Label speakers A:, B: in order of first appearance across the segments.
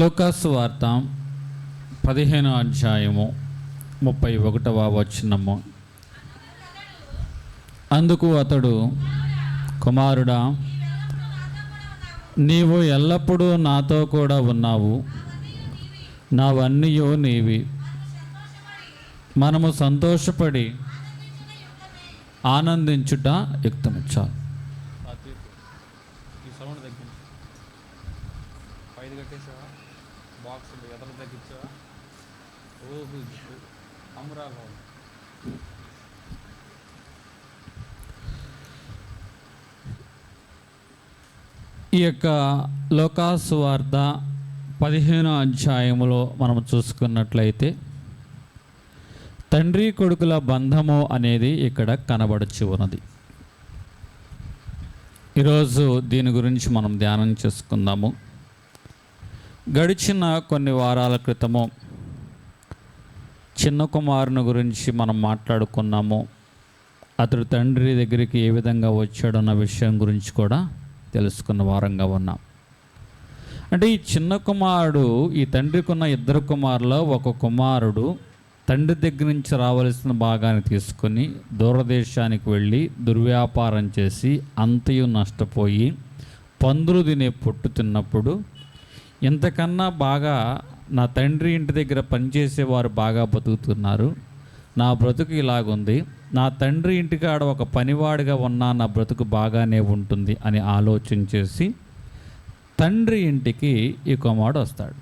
A: లూకాసు వార్త 15వ అధ్యాయము 31వ వచనము. అందుకు అతడు, కుమారుడా, నీవు ఎల్లప్పుడూ నాతో కూడా ఉన్నావు, నావన్నీయో నీవి. మనము సంతోషపడి ఆనందించుట యుక్తమిచ్చాలి. ఈ సౌండ్ తగ్గించు. పైది కట్టేసావా? బాక్స్ ఎదరు తగ్గించావా? ఓహో, అమరాలు. ఈ యొక్క లూకాసు వార్త 15వ అధ్యాయములో మనం చూసుకున్నట్లయితే తండ్రి కొడుకుల బంధము అనేది ఇక్కడ కనబడుచు ఉన్నది. ఈరోజు దీని గురించి మనం ధ్యానం చేసుకుందాము. గడిచిన కొన్ని వారాల క్రితము చిన్న కుమారుని గురించి మనం మాట్లాడుకున్నాము. అతడు తండ్రి దగ్గరికి ఏ విధంగా వచ్చాడన్న విషయం గురించి కూడా తెలుసుకున్న వారంగా ఉన్నాం. అంటే ఈ చిన్న కుమారుడు, ఈ తండ్రికి ఉన్న ఇద్దరు కుమారులో ఒక కుమారుడు తండ్రి దగ్గర నుంచి రావలసిన భాగాన్ని తీసుకొని దూరదేశానికి వెళ్ళి దుర్వ్యాపారం చేసి అంతయు నష్టపోయి పందులు తినే పొట్టు తిన్నప్పుడు, ఇంతకన్నా బాగా నా తండ్రి ఇంటి దగ్గర పనిచేసేవారు బాగా బతుకుతున్నారు, నా బ్రతుకు ఇలాగుంది, నా తండ్రి ఇంటికాడ ఒక పనివాడిగా ఉన్నా నా బ్రతుకు బాగానే ఉంటుంది అని ఆలోచన చేసి తండ్రి ఇంటికి ఈ కుమారుడు వస్తాడు.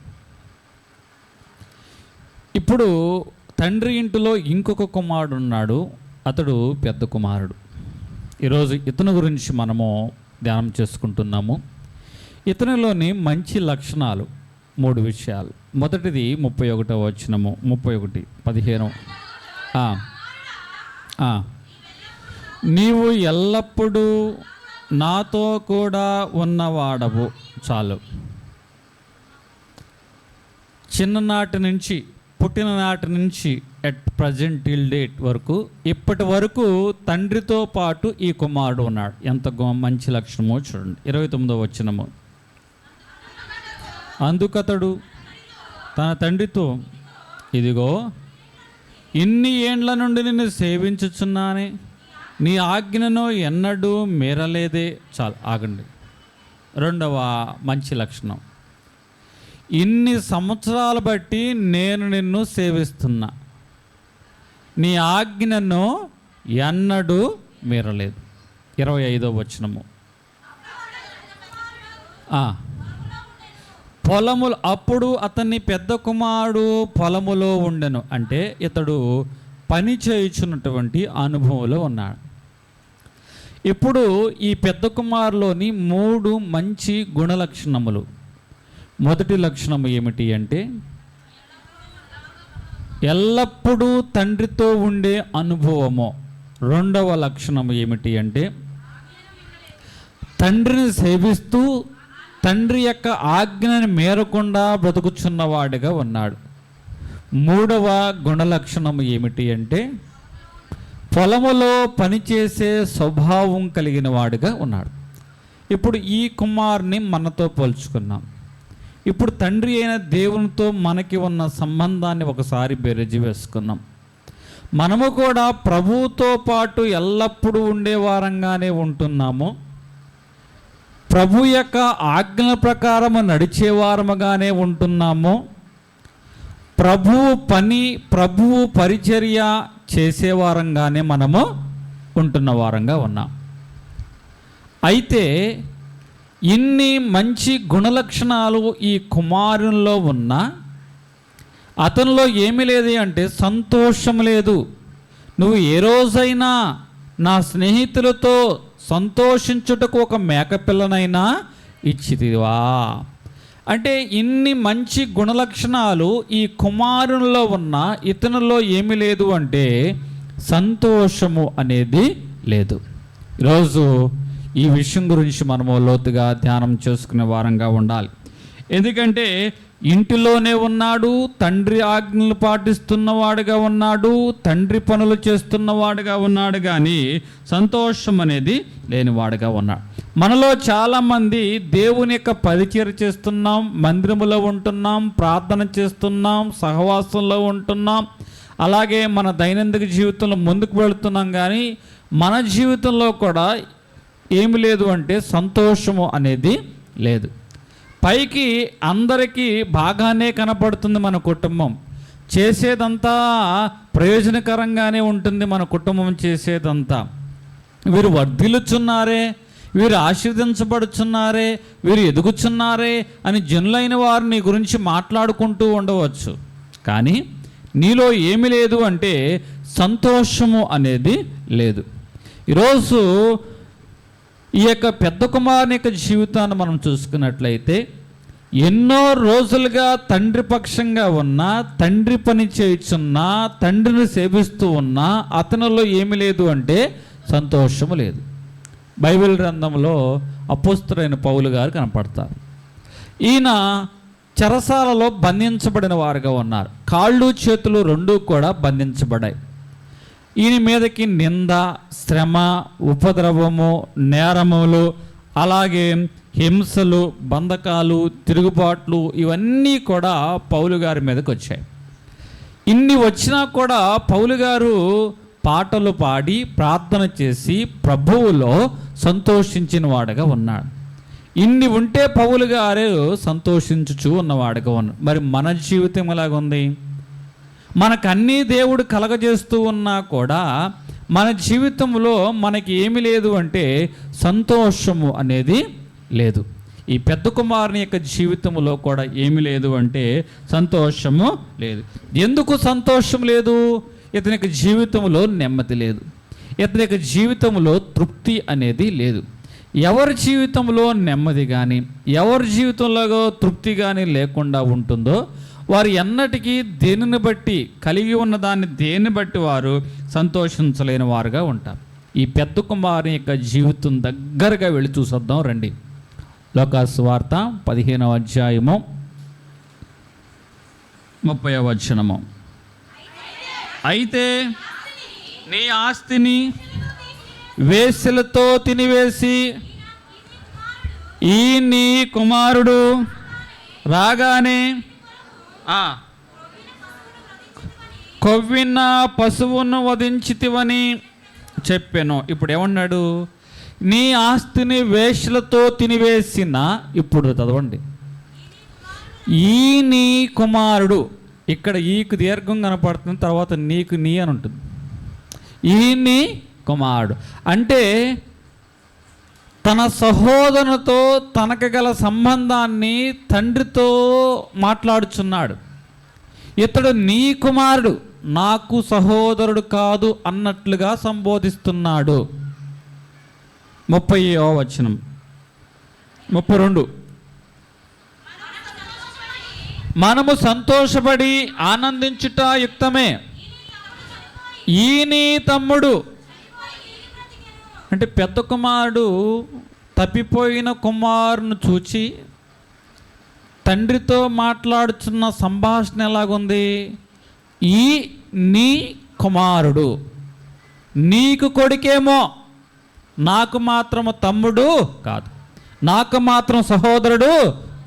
A: ఇప్పుడు తండ్రి ఇంటిలో ఇంకొక కుమారుడు ఉన్నాడు, అతడు పెద్ద కుమారుడు. ఈరోజు ఇతని గురించి మనము ధ్యానం చేసుకుంటున్నాము. ఇతనిలోని మంచి లక్షణాలు 3 విషయాలు. మొదటిది 31వ వచనము, 31:15. నీవు ఎల్లప్పుడూ నాతో కూడా ఉన్నవాడవు. చాలు. చిన్ననాటి నుంచి, పుట్టిన నాటి నుంచి ఎట్ ప్రజెంట్ టిల్ డేట్ వరకు, ఇప్పటి వరకు తండ్రితో పాటు ఈ కుమారుడు ఉన్నాడు. ఎంత మంచి లక్షణమో చూడండి. 29వ వచనము. అందుకతడు తన తండ్రితో, ఇదిగో ఇన్ని ఏండ్ల నుండి నిన్ను సేవించుచున్నానే, నీ ఆజ్ఞను ఎన్నడూ మీరలేదే. చాలు, ఆగండి. 2వ మంచి లక్షణం, ఇన్ని సంవత్సరాలు బట్టి నేను నిన్ను సేవిస్తున్నా, నీ ఆజ్ఞను ఎన్నడూ మీరలేదు. 25వ వచనము. పొలములు, అప్పుడు అతన్ని పెద్ద కుమారుడు పొలములో ఉండెను. అంటే ఇతడు పని చేయుచున్నటువంటి అనుభవంలో ఉన్నాడు. ఇప్పుడు ఈ పెద్ద కుమారులోని 3 మంచి గుణలక్షణములు. మొదటి లక్షణం ఏమిటి అంటే ఎల్లప్పుడూ తండ్రితో ఉండే అనుభవము. 2వ లక్షణం ఏమిటి అంటే తండ్రిని సేవిస్తూ తండ్రి యొక్క ఆజ్ఞను మేరకుండా బ్రతుకుచున్నవాడిగా ఉన్నాడు. 3వ గుణలక్షణం ఏమిటి అంటే పొలములో పనిచేసే స్వభావం కలిగిన వాడిగా ఉన్నాడు. ఇప్పుడు ఈ కుమారుని మనతో పోల్చుకున్నాం. ఇప్పుడు తండ్రి అయిన దేవునితో మనకి ఉన్న సంబంధాన్ని ఒకసారి బెరజి వేసుకున్నాం. మనము కూడా ప్రభువుతో పాటు ఎల్లప్పుడూ ఉండేవారంగానే ఉంటున్నాము. ప్రభు యొక్క ఆజ్ఞల ప్రకారము నడిచేవారముగానే ఉంటున్నాము. ప్రభువు పరిచర్య చేసేవారంగానే మనము ఉంటున్న వారంగా ఉన్నాం. అయితే ఇన్ని మంచి గుణలక్షణాలు ఈ కుమారునిలో ఉన్న అతనిలో ఏమీ లేదు అంటే సంతోషం లేదు. నువ్వు ఏ రోజైనా నా స్నేహితులతో సంతోషించుటకు ఒక మేకపిల్లనైనా ఇచ్చితివా అంటే, ఇన్ని మంచి గుణలక్షణాలు ఈ కుమారునిలో ఉన్న ఇతనిలో ఏమీ లేదు అంటే సంతోషము అనేది లేదు. ఈరోజు ఈ విషయం గురించి మనము లోతుగా ధ్యానం చేసుకునే వారంగా ఉండాలి. ఎందుకంటే ఇంటిలోనే ఉన్నాడు, తండ్రి ఆజ్ఞలు పాటిస్తున్నవాడుగా ఉన్నాడు, తండ్రి పనులు చేస్తున్నవాడుగా ఉన్నాడు, కానీ సంతోషం అనేది లేనివాడుగా ఉన్నాడు. మనలో చాలామంది దేవుని యొక్క పరిచర్య చేస్తున్నాం, మందిరములో ఉంటున్నాం, ప్రార్థన చేస్తున్నాం, సహవాసంలో ఉంటున్నాం, అలాగే మన దైనందిక జీవితంలో ముందుకు వెళుతున్నాం. కానీ మన జీవితంలో కూడా ఏమి లేదు అంటే సంతోషము అనేది లేదు. పైకి అందరికీ బాగానే కనపడుతుంది మన కుటుంబం, చేసేదంతా ప్రయోజనకరంగానే ఉంటుంది మన కుటుంబం చేసేదంతా. వీరు వర్ధిల్లుచున్నారే, వీరు ఆశీర్వదించబడుచున్నారే, వీరు ఎదుగుచున్నారే అని జనులైన వారు నీ గురించి మాట్లాడుకుంటూ ఉండవచ్చు. కానీ నీలో ఏమి లేదు అంటే సంతోషము అనేది లేదు. ఈరోజు ఈ యొక్క పెద్ద కుమారుని యొక్క జీవితాన్ని మనం చూసుకున్నట్లయితే ఎన్నో రోజులుగా తండ్రి పక్షంగా ఉన్నా, తండ్రి పని చేయుచున్నా, తండ్రిని సేవిస్తూ ఉన్నా అతనిలో ఏమి లేదు అంటే సంతోషము లేదు. బైబిల్ గ్రంథంలో అపోస్తలుడైన పౌలు గారు కనపడతారు. ఈయన చెరసాలలో బంధించబడిన వారుగా ఉన్నారు. కాళ్ళు చేతులు రెండూ కూడా బంధించబడ్డాయి. ఈయన మీదకి నింద, శ్రమ, ఉపద్రవము, నేరములు, అలాగే హింసలు, బంధకాలు, తిరుగుబాట్లు ఇవన్నీ కూడా పౌలు గారి మీదకి వచ్చాయి. ఇన్ని వచ్చినా కూడా పౌలు గారు పాటలు పాడి ప్రార్థన చేసి ప్రభువులో సంతోషించిన వాడుగా ఉన్నాడు. ఇన్ని ఉంటే పౌలు గారు సంతోషించుచూ ఉన్నవాడుగా ఉన్నాడు. మరి మన జీవితం ఎలాగుంది? మనకన్నీ దేవుడు కలగజేస్తూ ఉన్నా కూడా మన జీవితంలో మనకి ఏమి లేదు అంటే సంతోషము అనేది లేదు. ఈ పెద్ద కుమారుని యొక్క జీవితంలో కూడా ఏమి లేదు అంటే సంతోషము లేదు. ఎందుకు సంతోషం లేదు? ఇతని యొక్క జీవితంలో నెమ్మది లేదు, ఇతని యొక్క జీవితంలో తృప్తి అనేది లేదు. ఎవరి జీవితంలో నెమ్మది కానీ, ఎవరి జీవితంలో తృప్తి కానీ లేకుండా ఉంటుందో వారు ఎన్నటికీ దేనిని బట్టి, కలిగి ఉన్న దాన్ని దేన్ని బట్టి వారు సంతోషించలేని వారుగా ఉంటారు. ఈ పెద్ద కుమారుని యొక్క జీవితం దగ్గరగా వెళ్ళి చూసొద్దాం రండి. లోకాసు వార్త 15వ అధ్యాయము 30వ వచనము. అయితే నీ ఆస్తిని వేశ్యలతో తినివేసి ఈ నీ కుమారుడు రాగానే కొవ్విన పశువును వధించితివని చెప్పాను. ఇప్పుడు ఏమన్నాడు? నీ ఆస్తిని వేశ్యలతో తినివేసిన, ఇప్పుడు చదవండి, ఈ నీ కుమారుడు. ఇక్కడ ఈకు దీర్ఘం కనపడుతుంది, తర్వాత నీకు నీ అని ఉంటుంది. ఈ నీ కుమారుడు అంటే తన సహోదరునితో తనకు గల సంబంధాన్ని తండ్రితో మాట్లాడుచున్నాడు. ఇతడు నీ కుమారుడు, నాకు సహోదరుడు కాదు అన్నట్లుగా సంబోధిస్తున్నాడు. 30వ వచనం, 32. మనము సంతోషపడి ఆనందించుట యుక్తమే, ఈ నీ తమ్ముడు. అంటే పెద్ద కుమారుడు తప్పిపోయిన కుమారుని చూచి తండ్రితో మాట్లాడుతున్న సంభాషణ ఎలాగుంది? ఈ నీ కుమారుడు, నీకు కొడుకేమో, నాకు మాత్రం తమ్ముడు కాదు, నాకు మాత్రం సహోదరుడు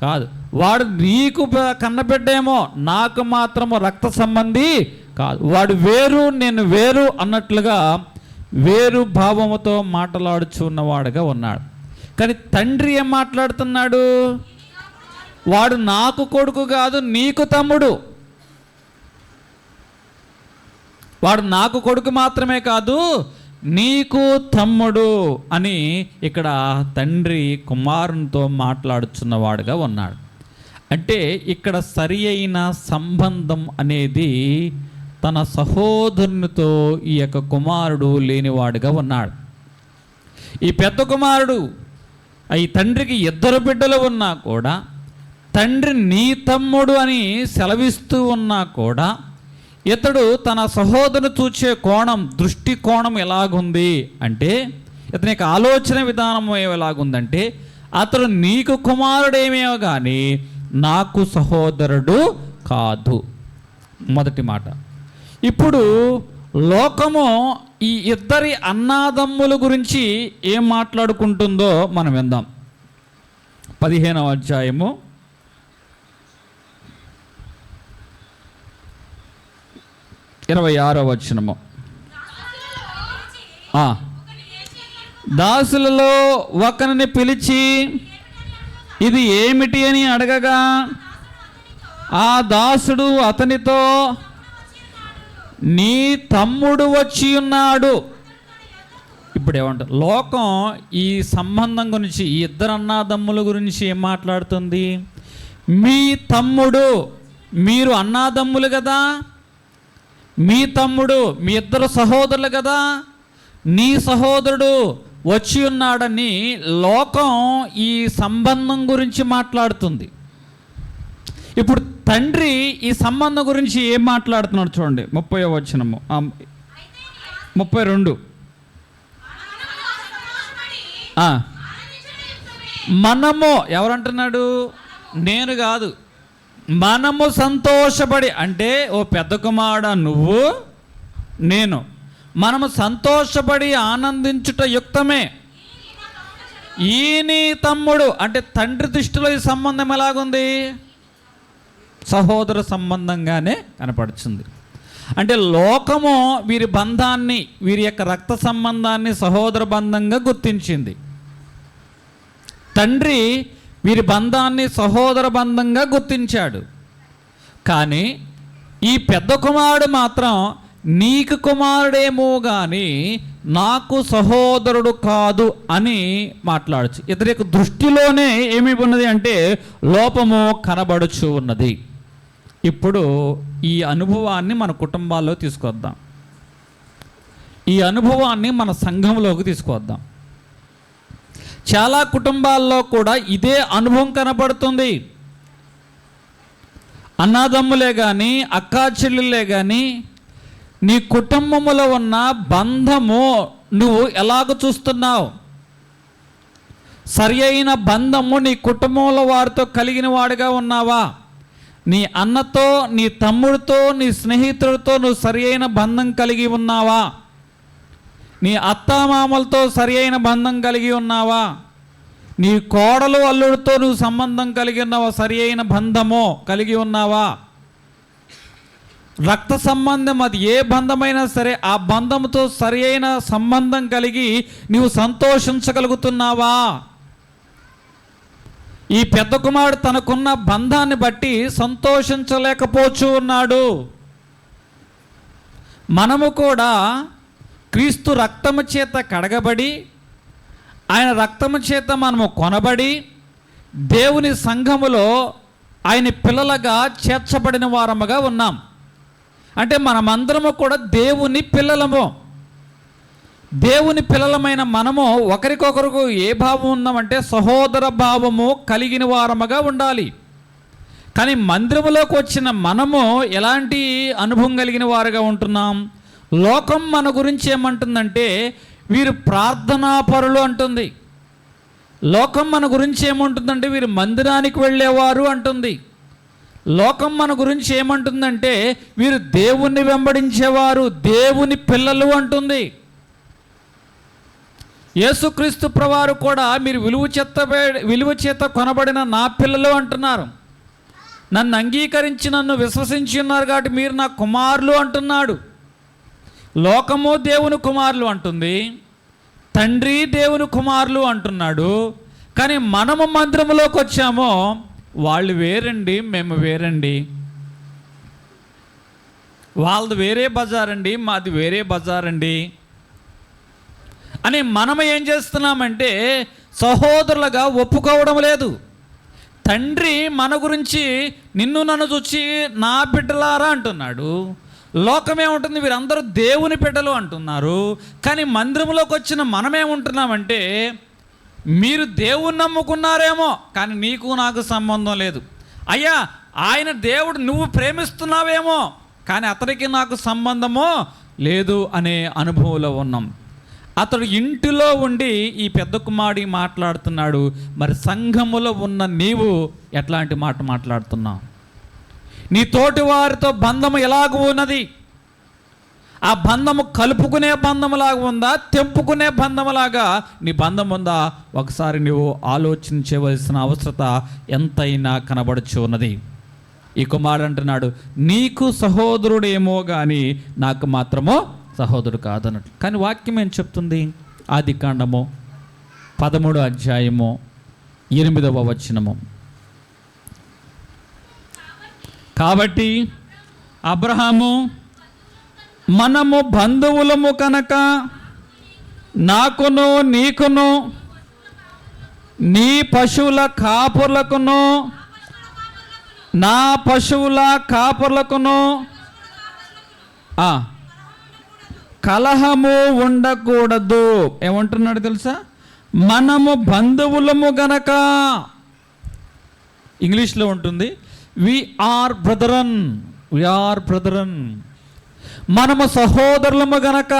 A: కాదు. వాడు నీకు కన్నబిడ్డేమో, నాకు మాత్రము రక్త సంబంధి కాదు. వాడు వేరు, నేను వేరు అన్నట్లుగా వేరు భావముతో మాట్లాడుచున్నవాడుగా ఉన్నాడు. కానీ తండ్రి ఏం మాట్లాడుతున్నాడు? వాడు నాకు కొడుకు కాదు, నీకు తమ్ముడు. వాడు నాకు కొడుకు మాత్రమే కాదు, నీకు తమ్ముడు అని ఇక్కడ తండ్రి కుమారునితో మాట్లాడుచున్నవాడుగా ఉన్నాడు. అంటే ఇక్కడ సరి అయిన సంబంధం అనేది తన సహోదరునితో ఈ యొక్క కుమారుడు లేనివాడుగా ఉన్నాడు. ఈ పెద్ద కుమారుడు ఈ తండ్రికి 2 బిడ్డలు ఉన్నా కూడా, తండ్రి నీ తమ్ముడు అని సెలవిస్తూ ఉన్నా కూడా, ఇతడు తన సహోదరుని చూచే కోణం, దృష్టి కోణం ఎలాగుంది అంటే, ఇతని యొక్క ఆలోచన విధానం ఎలాగుందంటే, అతడు నీకు కుమారుడేమేమో కానీ నాకు సహోదరుడు కాదు. మొదటి మాట. ఇప్పుడు లోకము ఈ ఇద్దరి అన్నాదమ్ముల గురించి ఏం మాట్లాడుకుంటుందో మనం విందాం. 15వ అధ్యాయము 26వ వచనము. దాసులలో ఒకరిని పిలిచి ఇది ఏమిటి అని అడగగా ఆ దాసుడు అతనితో, నీ తమ్ముడు వచ్చి ఉన్నాడు. ఇప్పుడు ఏమంటారు? లోకం ఈ సంబంధం గురించి, ఈ ఇద్దరు అన్నాదమ్ముల గురించి ఏం మాట్లాడుతుంది? మీ తమ్ముడు, మీరు అన్నాదమ్ములు కదా, మీ తమ్ముడు, మీ ఇద్దరు సహోదరులు కదా, నీ సహోదరుడు వచ్చి ఉన్నాడని లోకం ఈ సంబంధం గురించి మాట్లాడుతుంది. ఇప్పుడు తండ్రి ఈ సంబంధం గురించి ఏం మాట్లాడుతున్నాడు చూడండి. 30వ వచనము, 32. మనము, ఎవరంటున్నాడు? నేను కాదు, మనము సంతోషపడి, అంటే ఓ పెద్ద కుమారుడా నువ్వు నేను, మనము సంతోషపడి ఆనందించుట యుక్తమే. ఈ నీ తమ్ముడు, అంటే తండ్రి దృష్టిలో ఈ సంబంధం ఎలాగుంది? సహోదర సంబంధంగానే కనపడుతుంది. అంటే లోకము వీరి బంధాన్ని, వీరి యొక్క రక్త సంబంధాన్ని సహోదర బంధంగా గుర్తించింది. తండ్రి వీరి బంధాన్ని సహోదర బంధంగా గుర్తించాడు. కానీ ఈ పెద్ద కుమారుడు మాత్రం నీకు కుమారుడేమో కానీ నాకు సహోదరుడు కాదు అని మాట్లాడచ్చు. ఇతని యొక్క దృష్టిలోనే ఏమి ఉన్నది అంటే లోపము కనబడుచు ఉన్నది. ఇప్పుడు ఈ అనుభవాన్ని మన కుటుంబాల్లో తీసుకొద్దాం, ఈ అనుభవాన్ని మన సంఘంలోకి తీసుకొద్దాం. చాలా కుటుంబాల్లో కూడా ఇదే అనుభవం కనబడుతుంది. అన్నాదమ్ములే కానీ అక్కా చెల్లెళ్ళే కానీ నీ కుటుంబంలో ఉన్న బంధము నువ్వు ఎలాగ చూస్తున్నావు? సరి అయిన బంధము నీ కుటుంబంలో వారితో కలిగిన వాడిగా ఉన్నావా? నీ అన్నతో, నీ తమ్ముడితో, నీ స్నేహితుడితో నువ్వు సరి అయిన బంధం కలిగి ఉన్నావా? నీ అత్తామామలతో సరి అయిన బంధం కలిగి ఉన్నావా? నీ కోడలు అల్లుడితో నువ్వు సంబంధం కలిగి ఉన్నావా? సరి అయిన బంధము కలిగి ఉన్నావా? రక్త సంబంధం అది ఏ బంధమైనా సరే ఆ బంధంతో సరి అయిన సంబంధం కలిగి నీవు సంతోషించగలుగుతున్నావా? ఈ పెద్ద కుమారుడు తనకున్న బంధాన్ని బట్టి సంతోషించలేకపోతూ ఉన్నాడు. మనము కూడా క్రీస్తు రక్తము చేత కడగబడి, ఆయన రక్తము చేత మనము కొనబడి, దేవుని సంఘములో ఆయన పిల్లలుగా చేర్చబడిన వారముగా ఉన్నాం. అంటే మనమందరము కూడా దేవుని పిల్లలము. దేవుని పిల్లలమైన మనము ఒకరికొకరికి ఏ భావం ఉన్నామంటే సహోదర భావము కలిగిన వారముగా ఉండాలి. కానీ మందిరములోకి వచ్చిన మనము ఎలాంటి అనుభవం కలిగిన వారుగా ఉంటున్నాం? లోకం మన గురించి ఏమంటుందంటే వీరు ప్రార్థనాపరులు అంటుంది. లోకం మన గురించి ఏమంటుందంటే వీరు మందిరానికి వెళ్ళేవారు అంటుంది. లోకం మన గురించి ఏమంటుందంటే వీరు దేవుణ్ణి వెంబడించేవారు, దేవుని పిల్లలు అంటుంది. యేసుక్రీస్తు ప్రభువారు కూడా మీరు విలువ చేత కొనబడిన నా పిల్లలు అంటున్నారు. నన్ను అంగీకరించి నన్ను విశ్వసించి ఉన్నారు కాబట్టి మీరు నా కుమారులు అంటున్నాడు. లోకము దేవుని కుమారులు అంటుంది, తండ్రి దేవుని కుమారులు అంటున్నాడు. కానీ మనము మందిరంలోకి వచ్చామో వాళ్ళు వేరండి, మేము వేరండి, వాళ్ళది వేరే బజారండి, మాది వేరే బజారండి అని మనం ఏం చేస్తున్నామంటే సహోదరులుగా ఒప్పుకోవడం లేదు. తండ్రి మన గురించి నిన్ను నన్ను చూచి నా బిడ్డలారా అంటున్నాడు. లోకమేముంటుంది? వీరందరూ దేవుని బిడ్డలు అంటున్నారు. కానీ మందిరంలోకి వచ్చిన మనమేముంటున్నామంటే మీరు దేవుని నమ్ముకున్నారేమో కానీ నీకు నాకు సంబంధం లేదు. అయ్యా ఆయన దేవుడు నువ్వు ప్రేమిస్తున్నావేమో కానీ అతనికి నాకు సంబంధమో లేదు అనే అనుభవంలో ఉన్నాం. అతడు ఇంటిలో ఉండి ఈ పెద్ద కుమారుడి మాట్లాడుతున్నాడు. మరి సంఘములో ఉన్న నీవు ఎట్లాంటి మాట మాట్లాడుతున్నావు? నీ తోటి వారితో బంధము ఎలాగూ ఉన్నది? ఆ బంధము కలుపుకునే బంధములాగా ఉందా, తెంపుకునే బంధములాగా నీ బంధం ఉందా? ఒకసారి నువ్వు ఆలోచించవలసిన అవసరత ఎంతైనా కనబడుచు ఉన్నది. ఈ కుమారుడు అంటున్నాడు, నీకు సహోదరుడేమో కానీ నాకు మాత్రమో సహోదరుడు కాదన్నట్టు. కానీ వాక్యం ఏం చెప్తుంది? ఆదికాండము 13వ అధ్యాయము 8వ వచనము. కాబట్టి అబ్రహాము, మనము బంధువులము కనుక నాకును నీకును నీ పశువుల కాపుర్లకును నా పశువుల కాపుర్లకును కలహము ఉండకూడదు. ఏమంటున్నాడు తెలుసా? మనము బంధువులము గనక. ఇంగ్లీష్లో ఉంటుంది వి ఆర్ బ్రదరన్, మనము సహోదరులము గనక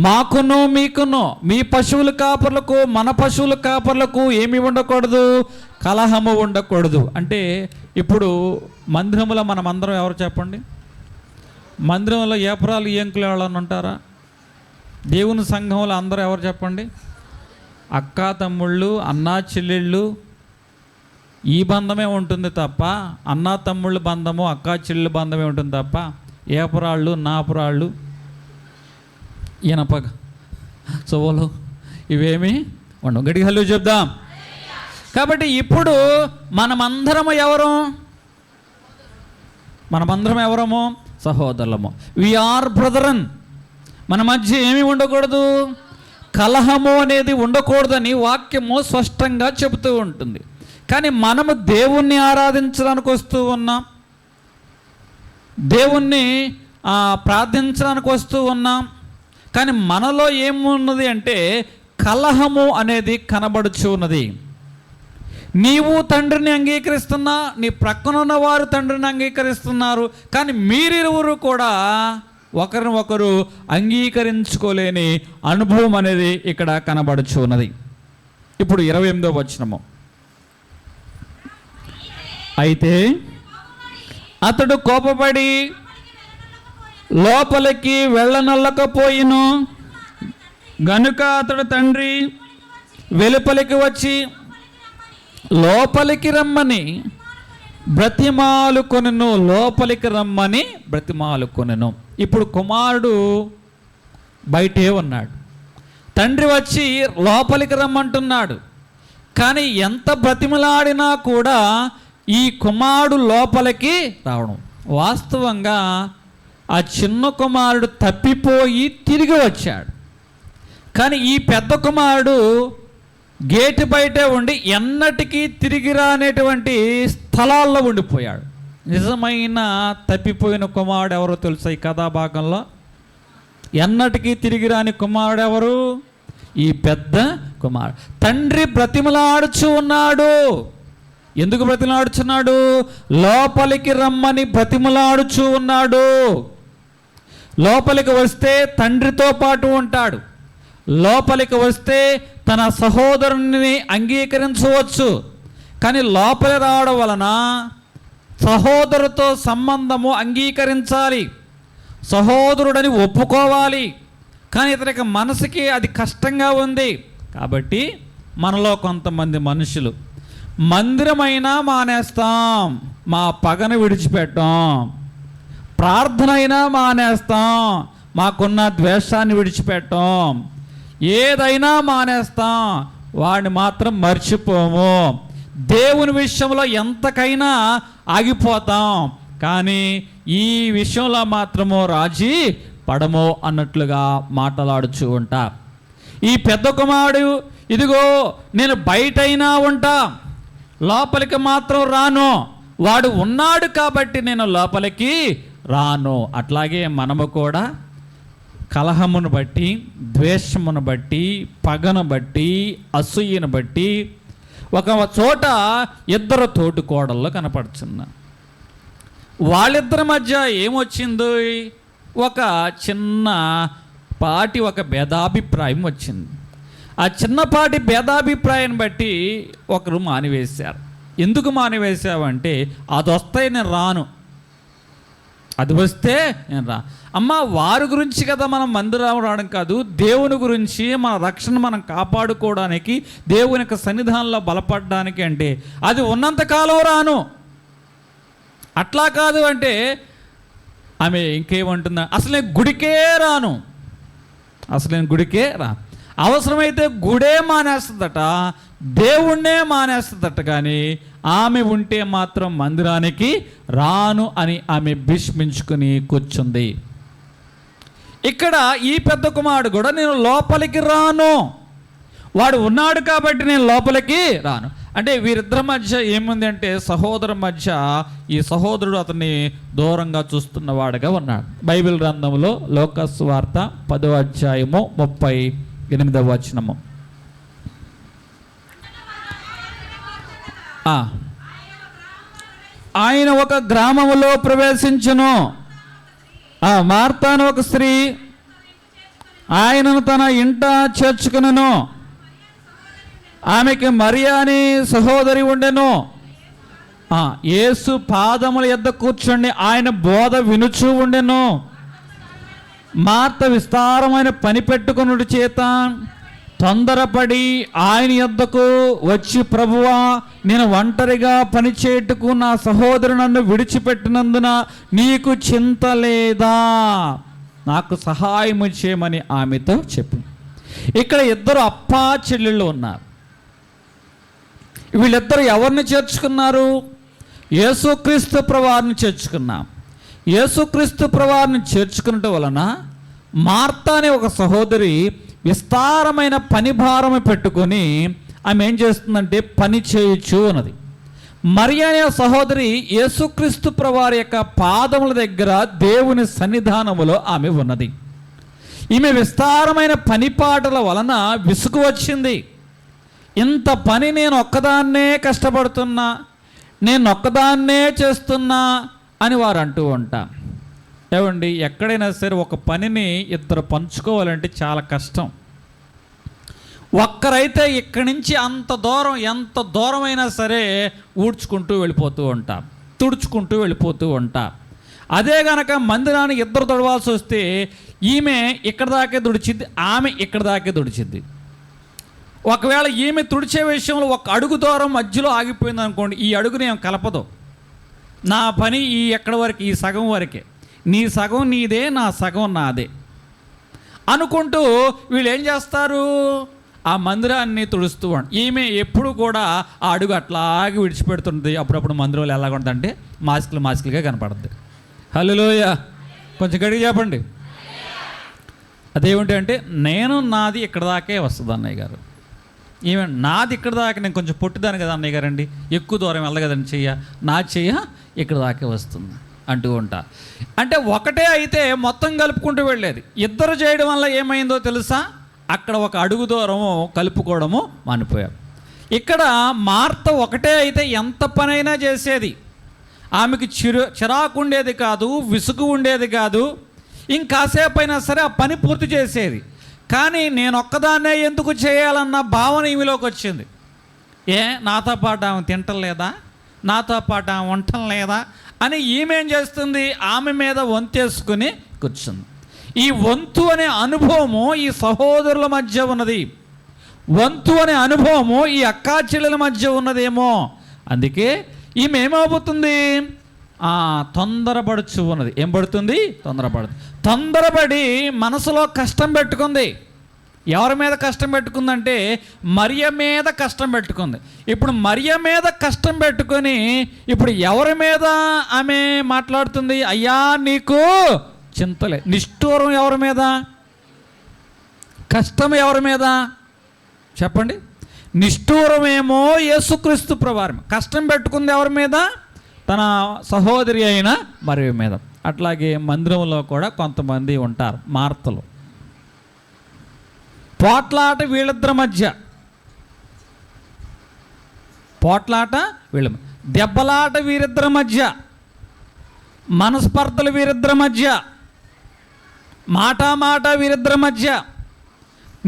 A: మాకును మీకును, మీ పశువుల కాపర్లకు మన పశువుల కాపర్లకు ఏమి ఉండకూడదు? కలహము ఉండకూడదు. అంటే ఇప్పుడు మందిరంలో మనమందరం ఎవరు చెప్పండి? మందిరంలో ఏపరాలు ఏంకులు ఎవరన్నా ఉంటారా? దేవుని సంఘంలో అందరూ ఎవరు చెప్పండి? అక్కా తమ్ముళ్ళు, అన్నా చెల్లెళ్ళు, ఈ బంధమే ఉంటుంది తప్ప, అన్నా తమ్ముళ్ళ బంధము అక్కా చెల్లెళ్ళ బంధమే ఉంటుంది తప్ప ఏపరాళ్ళు, నాపురాళ్ళు, ఈనప సోవలు ఇవేమి ఉండవు. గట్టిగా హల్లు చెప్దాం. కాబట్టి ఇప్పుడు మనమందరము ఎవరు? మనమందరం సహోదరులము. We are brethren. మన మధ్య ఏమి ఉండకూడదు? కలహము అనేది ఉండకూడదని వాక్యము స్పష్టంగా చెబుతూ ఉంటుంది. కానీ మనము దేవుణ్ణి ఆరాధించడానికి వస్తూ ఉన్నాం, దేవుణ్ణి ప్రార్థించడానికి వస్తూ ఉన్నాం. కానీ మనలో ఏమున్నది అంటే కలహము అనేది కనబడుచు ఉన్నది. నీవు తండ్రిని అంగీకరిస్తున్నా, నీ ప్రక్కనున్న వారు తండ్రిని అంగీకరిస్తున్నారు, కానీ మీరిరువురు కూడా ఒకరిని ఒకరు అంగీకరించుకోలేని అనుభవం అనేది ఇక్కడ కనబడుచు ఉన్నది. ఇప్పుడు 28వ వచనము. అయితే అతడు కోపపడి లోపలికి వెళ్ళనల్లకపోయిను గనుక అతడు తండ్రి వెలుపలికి వచ్చి లోపలికి రమ్మని బ్రతిమాలుకొనెను. లోపలికి రమ్మని బ్రతిమాలుకొనెను. ఇప్పుడు కుమారుడు బయటే ఉన్నాడు, తండ్రి వచ్చి లోపలికి రమ్మంటున్నాడు. కానీ ఎంత బ్రతిమలాడినా కూడా ఈ కుమారుడు లోపలికి రావడం. వాస్తవంగా ఆ చిన్న కుమారుడు తప్పిపోయి తిరిగి వచ్చాడు. కానీ ఈ పెద్ద కుమారుడు గేటు బయటే ఉండి ఎన్నటికీ తిరిగి రానేటువంటి స్థలాల్లో ఉండిపోయాడు. నిజమైన తప్పిపోయిన కుమారుడు ఎవరో తెలుసా? ఈ కథాభాగంలో ఎన్నటికీ తిరిగి రాని కుమారుడు ఎవరు? ఈ పెద్ద కుమారుడు. తండ్రి బ్రతిమలాడుచు ఉన్నాడు. ఎందుకు బ్రతిమలాడుచున్నాడు? లోపలికి రమ్మని బ్రతిమలాడుచు ఉన్నాడు. లోపలికి వస్తే తండ్రితో పాటు ఉంటాడు. లోపలికి వస్తే తన సహోదరుని అంగీకరించవచ్చు. కానీ లోపలి రావడం వలన సహోదరుతో సంబంధము అంగీకరించాలి, సహోదరుడని ఒప్పుకోవాలి. కానీ ఇతనికి మనసుకి అది కష్టంగా ఉంది. కాబట్టి మనలో కొంతమంది మనుషులు మందిరమైనా మానేస్తాం, మా పగను విడిచిపెట్టాం, ప్రార్థన అయినా మానేస్తాం, మాకున్న ద్వేషాన్ని విడిచిపెట్టాం, ఏదైనా మానేస్తాం, వాడిని మాత్రం మర్చిపోము. దేవుని విషయంలో ఎంతకైనా ఆగిపోతాం, కానీ ఈ విషయంలో మాత్రము రాజీ పడము అన్నట్లుగా మాట్లాడుచూ ఉంటా. ఈ పెద్ద కుమారుడు, ఇదిగో నేను బయటైనా ఉంటా, లోపలికి మాత్రం రాను, వాడు ఉన్నాడు కాబట్టి నేను లోపలికి రాను. అట్లాగే మనము కూడా కలహమును బట్టి, ద్వేషమును బట్టి, పగను బట్టి, అసూయను బట్టి ఒక చోట ఇద్దరు తోటికోడళ్ళు కనపడుతున్నారు. వాళ్ళిద్దరి మధ్య ఏమొచ్చిందో ఒక చిన్న పాటి ఒక భేదాభిప్రాయం వచ్చింది. ఆ చిన్నపాటి భేదాభిప్రాయాన్ని బట్టి ఒకరు మానివేశారు. ఎందుకు మానివేశావంటే అది వస్తాయి నేను రాను, అది వస్తే నేను రా. అమ్మ, వారి గురించి కదా మనం మందిరం రావడం కాదు, దేవుని గురించి, మన రక్షణ మనం కాపాడుకోవడానికి, దేవుని యొక్క సన్నిధానంలో బలపడడానికి. అంటే అది ఉన్నంతకాలం రాను. అట్లా కాదు అంటే ఆమె ఇంకేమంటుందా, అసలు నేను గుడికే రాను, అసలు నేను గుడికే రా. అవసరమైతే గుడే మానేస్తుందట, దేవుణ్ణే మానేస్తుందట, కానీ ఆమె ఉంటే మాత్రం మందిరానికి రాను అని ఆమె భీష్మించుకుని కూర్చుంది. ఇక్కడ ఈ పెద్ద కుమారుడు కూడా నేను లోపలికి రాను, వాడు ఉన్నాడు కాబట్టి నేను లోపలికి రాను. అంటే వీరిద్దరి మధ్య ఏముంది అంటే సహోదరు మధ్య ఈ సహోదరుడు అతన్ని దూరంగా చూస్తున్నవాడుగా ఉన్నాడు. బైబిల్ గ్రంథంలో లోకాసు వార్త 10వ అధ్యాయము 38వ వచనము. ఆయన ఒక గ్రామములో ప్రవేశించును. మార్తాను ఒక స్త్రీ ఆయనను తన ఇంట చేర్చుకును. ఆమెకి మరియా అని సహోదరి ఉండెను. యేసు పాదముల యొద్ద కూర్చొని ఆయన బోధ వినుచూ ఉండెను. మార్త విస్తారమైన పని పెట్టుకొనుట చేత తొందరపడి ఆయన యొద్దకు వచ్చి, ప్రభువా, నేను ఒంటరిగా పనిచేయుటకు నా సహోదరు నన్ను విడిచిపెట్టినందున నీకు చింత లేదా? నాకు సహాయము చేయమని ఆమెతో చెప్పు. ఇక్కడ ఇద్దరు అప్పా చెల్లెళ్ళు ఉన్నారు. వీళ్ళిద్దరు ఎవరిని చేర్చుకున్నారు? యేసుక్రీస్తు ప్రభువారిని చేర్చుకున్నాం. యేసుక్రీస్తు ప్రభువారిని చేర్చుకున్నట్టు వలన మార్తా అనే ఒక సహోదరి విస్తారమైన పని భారం పెట్టుకొని ఆమె ఏం చేస్తుందంటే పని చేయొచ్చు అన్నది. మరియా అనే సహోదరి యేసుక్రీస్తు ప్రభువారి యొక్క పాదముల దగ్గర దేవుని సన్నిధానములో ఆమె ఉన్నది. ఈమె విస్తారమైన పనిపాటల వలన విసుగు వచ్చింది. ఇంత పని నేను ఒక్కదాన్నే కష్టపడుతున్నా, నేను ఒక్కదాన్నే చేస్తున్నా అని వారు అంటూ ఉంటా. ఏమండి, ఎక్కడైనా సరే ఒక పనిని ఇద్దరు పంచుకోవాలంటే చాలా కష్టం. ఒక్కరైతే ఇక్కడి నుంచి అంత దూరం, ఎంత దూరమైనా సరే ఊడ్చుకుంటూ వెళ్ళిపోతూ ఉంటాం, తుడుచుకుంటూ వెళ్ళిపోతూ ఉంటాం. అదే కనుక మందిరానికి ఇద్దరు తొడవాల్సి వస్తే ఈమె ఇక్కడ దాకే తుడిచిద్ది, ఆమె ఇక్కడ దాకే తుడిచిద్ది. ఒకవేళ ఈమె తుడిచే విషయంలో ఒక అడుగు దూరం మధ్యలో ఆగిపోయింది అనుకోండి, ఈ అడుగుని ఏం కలపదు. నా పని ఈ ఎక్కడి వరకు, ఈ సగం వరకే, నీ సగం నీదే, నా సగం నాదే అనుకుంటూ వీళ్ళు ఏం చేస్తారు, ఆ మందిరాన్ని తుడుస్తూ ఉంటారు. ఈమె ఎప్పుడు కూడా ఆ అడుగు అట్లాగే విడిచిపెడుతుంది. అప్పుడప్పుడు మందిరంలో ఎలా ఉంటుందంటే మాస్కులుగా కనపడుద్ది. హల్లెలూయా, కొంచెం గట్టిగా చెప్పండి. అదేమిటి అంటే, నేను నాది ఇక్కడ దాకే వస్తుంది అన్నయ్య గారు, ఈమె నాది ఇక్కడ దాకా, నేను కొంచెం పొట్టిదాను కదా అన్నయ్య గారండి, ఎక్కువ దూరం వెళ్ళగదని చెయ్య, నా చెయ్య ఇక్కడ దాకే వస్తుంది అంటూ ఉంటా. అంటే ఒకటే అయితే మొత్తం కలుపుకుంటూ వెళ్ళేది. ఇద్దరు చేయడం వల్ల ఏమైందో తెలుసా, అక్కడ ఒక అడుగు దూరము కలుపుకోవడము మానిపోయారు. ఇక్కడ మార్త ఒకటే అయితే ఎంత పనైనా చేసేది. ఆమెకి చిరాకు ఉండేది కాదు, విసుగు ఉండేది కాదు, ఇంకాసేపు అయినా సరే ఆ పని పూర్తి చేసేది. కానీ నేను ఒక్కదాన్నే ఎందుకు చేయాలన్న భావన ఈమెలోకి వచ్చింది. నాతో పాటు ఆమె తింటలేదా, నాతో పాటు ఆమె వంటం లేదా అని ఈమె ఏం చేస్తుంది, ఆమె మీద వంతేసుకుని కూర్చుంది. ఈ వంతు అనే అనుభవము ఈ సహోదరుల మధ్య ఉన్నది, వంతు అనే అనుభవము ఈ అక్కా చెల్లెల మధ్య ఉన్నదేమో. అందుకే ఈమె ఏమవుతుంది, తొందరపడుచు ఉన్నది. ఏం పడుతుంది, తొందరపడి మనసులో కష్టం పెట్టుకుంది. ఎవరి మీద కష్టం పెట్టుకుందంటే మరియ మీద కష్టం పెట్టుకుంది. ఇప్పుడు మరియ మీద కష్టం పెట్టుకొని ఇప్పుడు ఎవరి మీద ఆమె మాట్లాడుతుంది, అయ్యా నీకు చింతలే. నిష్ఠూరం ఎవరి మీద, కష్టం ఎవరి మీద చెప్పండి. నిష్ఠూరమేమో యేసుక్రీస్తు ప్రభువారి, కష్టం పెట్టుకుంది ఎవరి మీద, తన సహోదరి అయిన మరియ మీద. అట్లాగే మందిరంలో కూడా కొంతమంది ఉంటారు మార్తలు. పోట్లాట వీళ్ళిద్దరి మధ్య, పోట్లాట వీళ్ళ, దెబ్బలాట వీరిద్దరి మధ్య, మనస్పర్ధలు వీరిద్దరి మధ్య, మాట వీరిద్దరి మధ్య.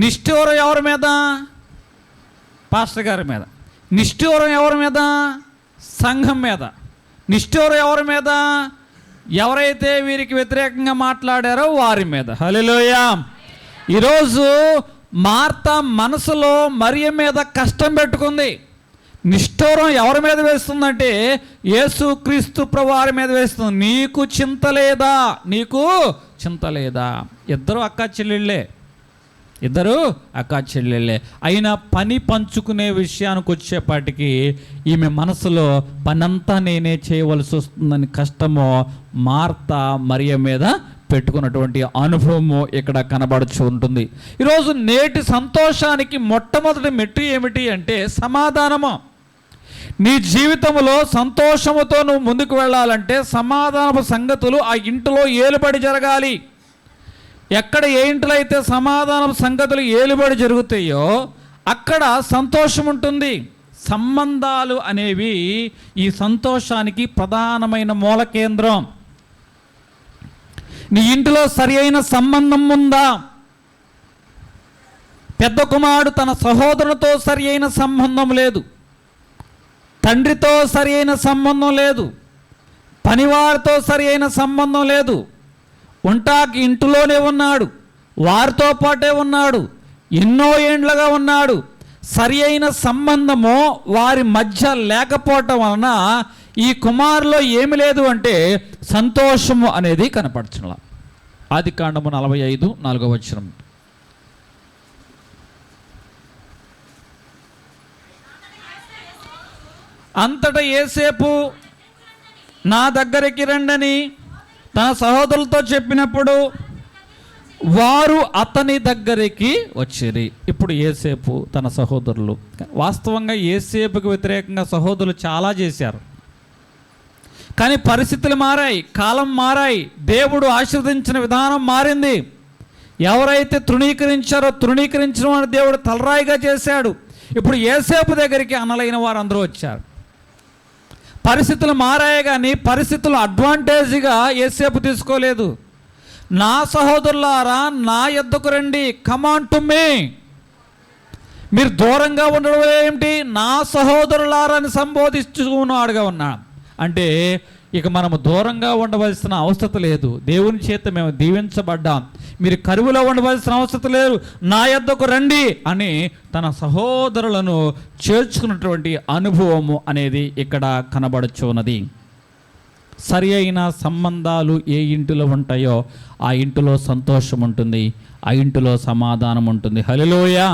A: నిష్ఠూరం ఎవరి మీద, పాస్టర్ గారి మీద. నిష్ఠూరం ఎవరి మీద, సంఘం మీద. నిష్ఠూరం ఎవరి మీద, ఎవరైతే వీరికి వ్యతిరేకంగా మాట్లాడారో వారి మీద. హల్లెలూయా. ఈరోజు మార్త మనసులో మరియ మీద కష్టం పెట్టుకుంది. నిష్ఠూరం ఎవరి మీద వేస్తుందంటే యేసుక్రీస్తు ప్రభువారి మీద వేస్తుంది. నీకు చింత లేదా, నీకు చింత లేదా. ఇద్దరు అక్కా చెల్లెళ్ళే అయినా పని పంచుకునే విషయానికి వచ్చేపాటికి ఈమె మనసులో పనంతా నేనే చేయవలసి వస్తుందని కష్టమో మార్త మరియ మీద పెట్టుకున్నటువంటి అనుభవము ఇక్కడ కనబడుచు ఉంటుంది. ఈరోజు నేటి సంతోషానికి మొట్టమొదటి మెట్టు ఏమిటి అంటే సమాధానము. నీ జీవితంలో సంతోషముతో నువ్వు ముందుకు వెళ్ళాలంటే సమాధానపు సంగతులు ఆ ఇంటిలో ఏలుబడి జరగాలి. ఎక్కడ ఏ ఇంట్లో అయితే సమాధానపు సంగతులు ఏలుబడి జరుగుతాయో అక్కడ సంతోషం ఉంటుంది. సంబంధాలు అనేవి ఈ సంతోషానికి ప్రధానమైన మూల కేంద్రం. నీ ఇంటిలో సరి అయిన సంబంధం ఉందా? పెద్ద కుమారుడు తన సహోదరునితో సరి అయిన సంబంధం లేదు, తండ్రితో సరి అయిన సంబంధం లేదు, పనివారితో సరి అయిన సంబంధం లేదు. ఉంటాకి ఇంటిలోనే ఉన్నాడు, వారితో పాటే ఉన్నాడు, ఎన్నో ఏండ్లుగా ఉన్నాడు. సరి అయిన సంబంధము వారి మధ్య లేకపోవటం వలన ఈ కుమారులో ఏమి లేదు అంటే సంతోషము అనేది కనపడుచున్నలా. ఆదికాండము 45:4. అంతటా యోసేపు నా దగ్గరికి రండని తన సహోదరులతో చెప్పినప్పుడు వారు అతని దగ్గరికి వచ్చిరి. ఇప్పుడు యోసేపు తన సహోదరులు, వాస్తవంగా యోసేపుకి వ్యతిరేకంగా సహోదరులు చాలా చేశారు. కానీ పరిస్థితులు మారాయి, కాలం మారాయి, దేవుడు ఆశీర్వదించిన విధానం మారింది. ఎవరైతే తృణీకరించారో తృణీకరించిన వాడు దేవుడు తలరాయిగా చేశాడు. ఇప్పుడు యోసేపు దగ్గరికి అన్నలైన వారు అందరూ వచ్చారు. పరిస్థితులు మారాయి కానీ పరిస్థితులు అడ్వాంటేజ్గా యోసేపు తీసుకోలేదు. నా సహోదరులారా నా యొద్దకు రండి, కమాన్ టు మీ. మీరు దూరంగా ఉండడం ఏమిటి? నా సహోదరులారా అని సంబోధిస్తున్నాడుగా ఉన్నాడు. అంటే ఇక మనము దూరంగా ఉండవలసిన అవసరం లేదు. దేవుని చేత మేము దీవించబడ్డాం. మీరు కరువులో ఉండవలసిన అవసరం లేదు, నా యొద్దకు రండి అని తన సహోదరులను చేర్చుకున్నటువంటి అనుభవము అనేది ఇక్కడ కనబడుచున్నది. సరి అయిన సంబంధాలు ఏ ఇంటిలో ఉంటాయో ఆ ఇంటిలో సంతోషం ఉంటుంది, ఆ ఇంటిలో సమాధానం ఉంటుంది. హల్లెలూయా.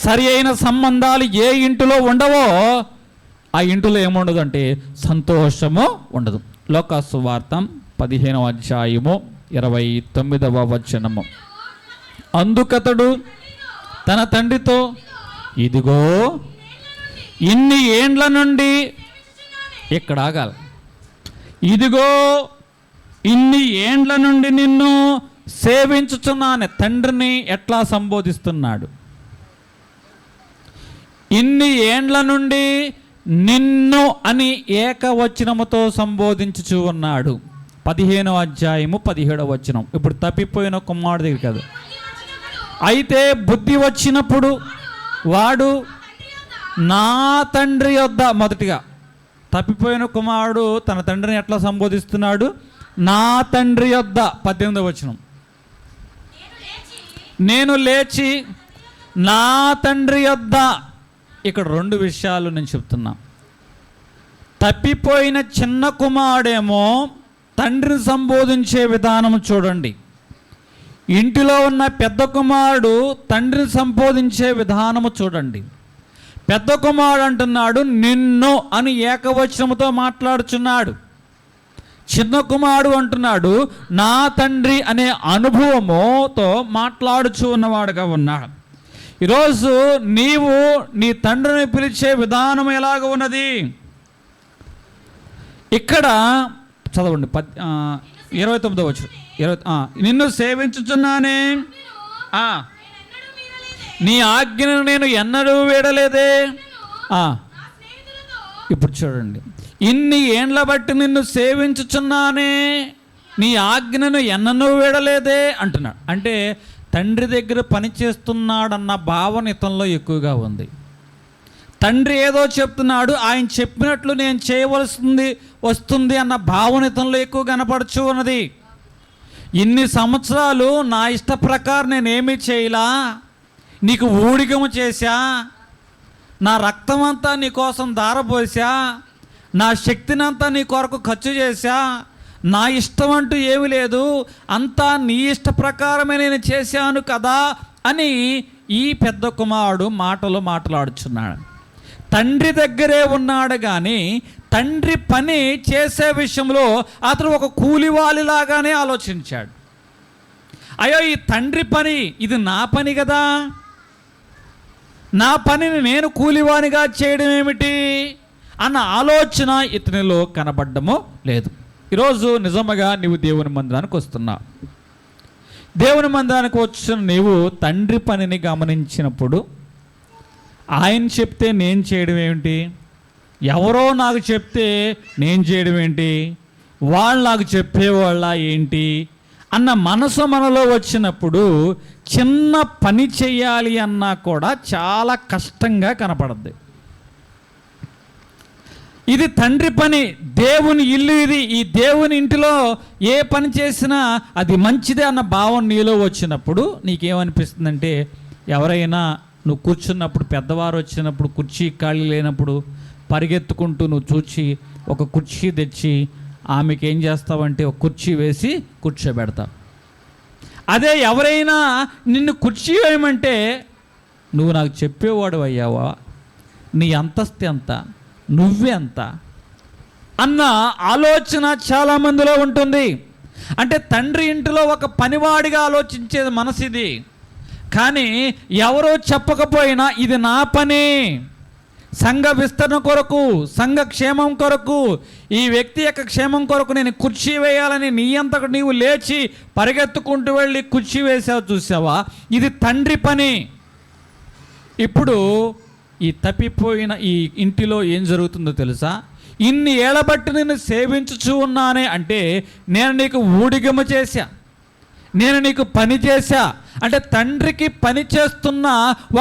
A: సరి అయిన సంబంధాలు ఏ ఇంటిలో ఉండవో ఆ ఇంటిలో ఏముండదు అంటే సంతోషము ఉండదు. లోకాసు సువార్త 15:29. అందుకతడు తన తండ్రితో, ఇదిగో ఇన్ని ఏండ్ల నుండి, ఇక్కడ ఆగాలి, ఇదిగో ఇన్ని ఏండ్ల నుండి నిన్ను సేవించుచున్నాను. తండ్రిని ఎట్లా సంబోధిస్తున్నాడు? ఇన్ని ఏండ్ల నుండి నిన్ను అని ఏకవచనముతో సంబోధించుచూ ఉన్నాడు. 15:17. ఇప్పుడు తప్పిపోయిన కుమారుడు దగ్గర కదా. అయితే బుద్ధి వచ్చినప్పుడు వాడు నా తండ్రి యొద్ద, మొదటిగా తప్పిపోయిన కుమారుడు తన తండ్రిని ఎట్లా సంబోధిస్తున్నాడు? నా తండ్రి యొద్ద. 18. నేను లేచి నా తండ్రి యొద్ద. ఇక్కడ రెండు విషయాలు నేను చెప్తున్నా. తప్పిపోయిన చిన్న కుమారుడేమో తండ్రిని సంబోధించే విధానం చూడండి. ఇంటిలో ఉన్న పెద్ద కుమారుడు తండ్రిని సంబోధించే విధానము చూడండి. పెద్ద కుమారుడు అంటున్నాడు నిన్ను అని ఏకవచనముతో మాట్లాడుచున్నాడు. చిన్న కుమారుడు అంటున్నాడు నా తండ్రి అనే అనుభవముతో మాట్లాడుచు ఉన్నవాడుగా ఉన్నాడు. ఈరోజు నీవు నీ తండ్రిని పిలిచే విధానం ఎలాగ ఉన్నది? ఇక్కడ చదవండి 29. నిన్ను సేవించుచున్నానే, నీ ఆజ్ఞను నేను ఎన్నడూ వీడలేదే. ఇప్పుడు చూడండి, ఇన్ని ఏండ్ల బట్టి నిన్ను సేవించుచున్నానే, నీ ఆజ్ఞను ఎన్నడూ వీడలేదే అంటున్నాడు. అంటే తండ్రి దగ్గర పనిచేస్తున్నాడన్న భావన ఇతనిలో ఎక్కువగా ఉంది. తండ్రి ఏదో చెప్తున్నాడు, ఆయన చెప్పినట్లు నేను చేయవలసింది వస్తుంది అన్న భావన ఇతనిలో ఎక్కువ కనపడుచు ఉన్నది. ఇన్ని సంవత్సరాలు నా ఇష్ట ప్రకారం నేనేమీ చేయలా, నీకు ఊడిగము చేశా, నా రక్తమంతా నీ కోసం ధారపోసా, నా శక్తినంతా నీ కొరకు ఖర్చు చేశా, నా ఇష్టం అంటూ ఏమీ లేదు, అంతా నీ ఇష్ట ప్రకారమే నేను చేశాను కదా అని ఈ పెద్ద కుమారుడు మాట్లాడుచున్నాడు. తండ్రి దగ్గరే ఉన్నాడు కానీ తండ్రి పని చేసే విషయంలో అతను ఒక కూలివాలిలాగానే ఆలోచించాడు. అయ్యో, ఈ తండ్రి పని ఇది నా పని కదా, నా పనిని నేను కూలివానిగా చేయడం ఏమిటి అన్న ఆలోచన ఇతనిలో కనబడ్డమో లేదు. ఈరోజు నిజముగా నీవు దేవుని మందిరానికి వస్తున్నావు. దేవుని మందిరానికి వచ్చిన నీవు తండ్రి పనిని గమనించినప్పుడు ఆయన చెప్తే నేను చేయడం ఏమిటి, ఎవరో నాకు చెప్తే నేను చేయడం ఏంటి, వాళ్ళు నాకు చెప్పేవాళ్ళ ఏంటి అన్న మనసు మనలో వచ్చినప్పుడు చిన్న పని చేయాలి అన్నా కూడా చాలా కష్టంగా కనపడద్ది. ఇది తండ్రి పని, దేవుని ఇల్లు ఇది, ఈ దేవుని ఇంటిలో ఏ పని చేసినా అది మంచిదే అన్న భావం నీలో వచ్చినప్పుడు నీకేమనిపిస్తుందంటే, ఎవరైనా నువ్వు కూర్చున్నప్పుడు, పెద్దవారు వచ్చినప్పుడు, కుర్చీ ఖాళీ లేనప్పుడు పరిగెత్తుకుంటూ నువ్వు చూచి ఒక కుర్చీ తెచ్చి ఆమెకి ఏం చేస్తావంటే ఒక కుర్చీ వేసి కూర్చోబెడతావు. అదే ఎవరైనా నిన్ను కుర్చీ వేయమంటే నువ్వు నాకు చెప్పేవాడు అయ్యావా, నీ అంతస్తు ఎంత, నువ్వెంత అన్న ఆలోచన చాలామందిలో ఉంటుంది. అంటే తండ్రి ఇంటిలో ఒక పనివాడిగా ఆలోచించేది మనసు ఇది. కానీ ఎవరో చెప్పకపోయినా ఇది నా పని, సంఘ విస్తరణ కొరకు, సంఘ క్షేమం కొరకు, ఈ వ్యక్తి యొక్క క్షేమం కొరకు నేను కుర్చీ వేయాలని నీ అంతకు నీవు లేచి పరిగెత్తుకుంటూ వెళ్ళి కుర్చీ వేసావు చూసావా, ఇది తండ్రి పని. ఇప్పుడు ఈ తప్పిపోయిన ఈ ఇంటిలో ఏం జరుగుతుందో తెలుసా? ఇన్ని ఏళ్ల బట్టి నేను సేవించుచూ ఉన్నానే అంటే నేను నీకు ఊడిగమ చేశా, నేను నీకు పని చేశా అంటే తండ్రికి పని చేస్తున్న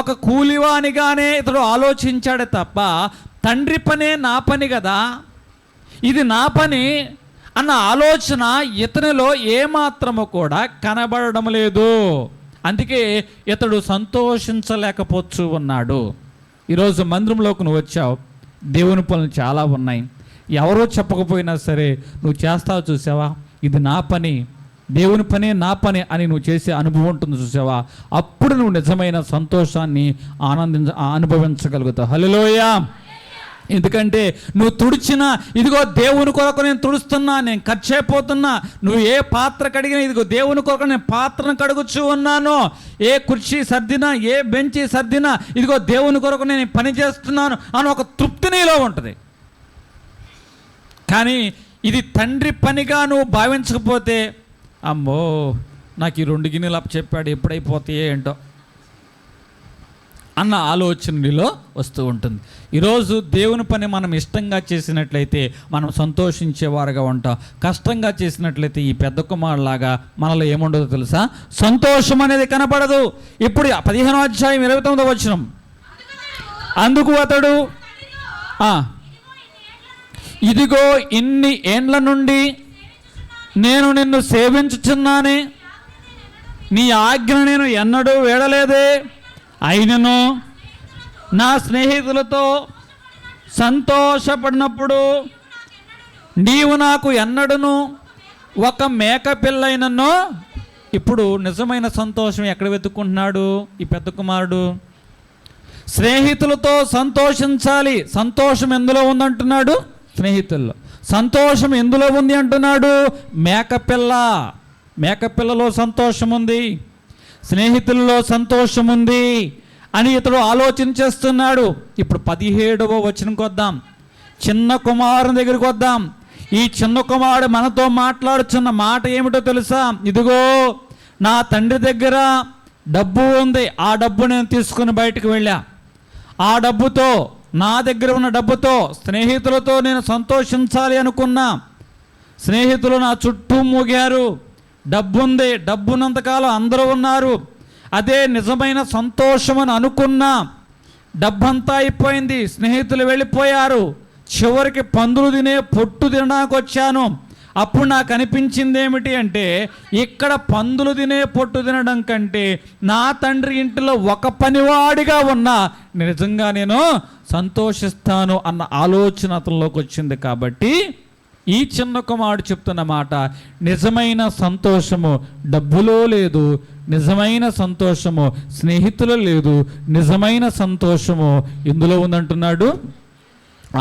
A: ఒక కూలివానిగానే ఇతడు ఆలోచించాడే తప్ప తండ్రి పనే నా పని కదా, ఇది నా పని అన్న ఆలోచన ఇతనిలో ఏమాత్రము కూడా కనబడడం లేదు. అందుకే ఇతడు సంతోషించలేకపోతూ ఉన్నాడు. ఈరోజు మందిరంలోకి నువ్వు వచ్చావు, దేవుని పనులు చాలా ఉన్నాయి, ఎవరో చెప్పకపోయినా సరే నువ్వు చేస్తావు చూసావా, ఇది నా పని, దేవుని పనే నా పని అని నువ్వు చేసే అనుభవం ఉంటుంది చూసావా, అప్పుడు నువ్వు నిజమైన సంతోషాన్ని అనుభవించగలుగుతావు. హల్లెలూయా. ఎందుకంటే నువ్వు తుడిచినా ఇదిగో దేవుని కొరకు నేను తుడుస్తున్నా, నేను ఖర్చు అయిపోతున్నా, నువ్వు ఏ పాత్ర కడిగినా ఇదిగో దేవుని కొరకు నేను పాత్రను కడుగుచూ ఉన్నాను, ఏ కుర్చీ సర్దినా, ఏ బెంచి సర్దినా ఇదిగో దేవుని కొరకు నేను పని చేస్తున్నాను అని ఒక తృప్తి నీలో ఉంటుంది. కానీ ఇది తండ్రి పనిగా నువ్వు భావించకపోతే, అమ్మో నాకు ఈ 2 గిన్నెలు అప్పు చెప్పాడు, ఎప్పుడైపోతాయే ఏంటో అన్న ఆలోచన నీలో వస్తూ ఉంటుంది. ఈరోజు దేవుని పని మనం ఇష్టంగా చేసినట్లయితే మనం సంతోషించేవారుగా ఉంటాం. కష్టంగా చేసినట్లయితే ఈ పెద్ద కుమారులాగా మనలో ఏముండదో తెలుసా, సంతోషం అనేది కనపడదు. ఇప్పుడు 15వ అధ్యాయం 29వ వచనం, అందుకు అతడు ఇదిగో ఇన్ని ఏండ్ల నుండి నేను నిన్ను సేవించుచున్నానే, నీ ఆజ్ఞ నేను ఎన్నడూ వేడలేదే, అయినను నా స్నేహితులతో సంతోషపడినప్పుడు నీవు నాకు ఎన్నడను ఒక మేక పిల్లైనను. ఇప్పుడు నిజమైన సంతోషం ఎక్కడ వెతుక్కుంటున్నాడు ఈ పెద్ద కుమారుడు? స్నేహితులతో సంతోషించాలి. సంతోషం ఎందులో ఉందంటున్నాడు? స్నేహితుల్లో. సంతోషం ఎందులో ఉంది అంటున్నాడు? మేకపిల్ల. మేకపిల్లలో సంతోషం ఉంది, స్నేహితుల్లో సంతోషం ఉంది అని ఇతడు ఆలోచన చేస్తున్నాడు. ఇప్పుడు 17వ వచనంకి వద్దాం, చిన్న కుమారుని దగ్గరికి వద్దాం. ఈ చిన్న కుమారుడు మనతో మాట్లాడుచున్న మాట ఏమిటో తెలుసా? ఇదిగో నా తండ్రి దగ్గర డబ్బు ఉంది, ఆ డబ్బు నేను తీసుకుని బయటకు వెళ్ళా, ఆ డబ్బుతో, నా దగ్గర ఉన్న డబ్బుతో స్నేహితులతో నేను సంతోషించాలి అనుకున్నా. స్నేహితులు నా చుట్టూ మూగారు, డబ్బుంది, డబ్బున్నంతకాలం అందరూ ఉన్నారు, అదే నిజమైన సంతోషం అని అనుకున్నా. డబ్బంతా అయిపోయింది, స్నేహితులు వెళ్ళిపోయారు, చివరికి పందులు తినే పొట్టు తినడానికి వచ్చాను. అప్పుడు నాకు అనిపించింది ఏమిటి అంటే, ఇక్కడ పందులు తినే పొట్టు తినడం కంటే నా తండ్రి ఇంటిలో ఒక పనివాడిగా ఉన్నా నిజంగా నేను సంతోషిస్తాను అన్న ఆలోచన అతనిలోకి వచ్చింది. కాబట్టి ఈ చిన్న కుమారుడు చెప్తున్న మాట, నిజమైన సంతోషము డబ్బులో లేదు, నిజమైన సంతోషము స్నేహితులు లేదు, నిజమైన సంతోషము ఎందులో ఉందంటున్నాడు,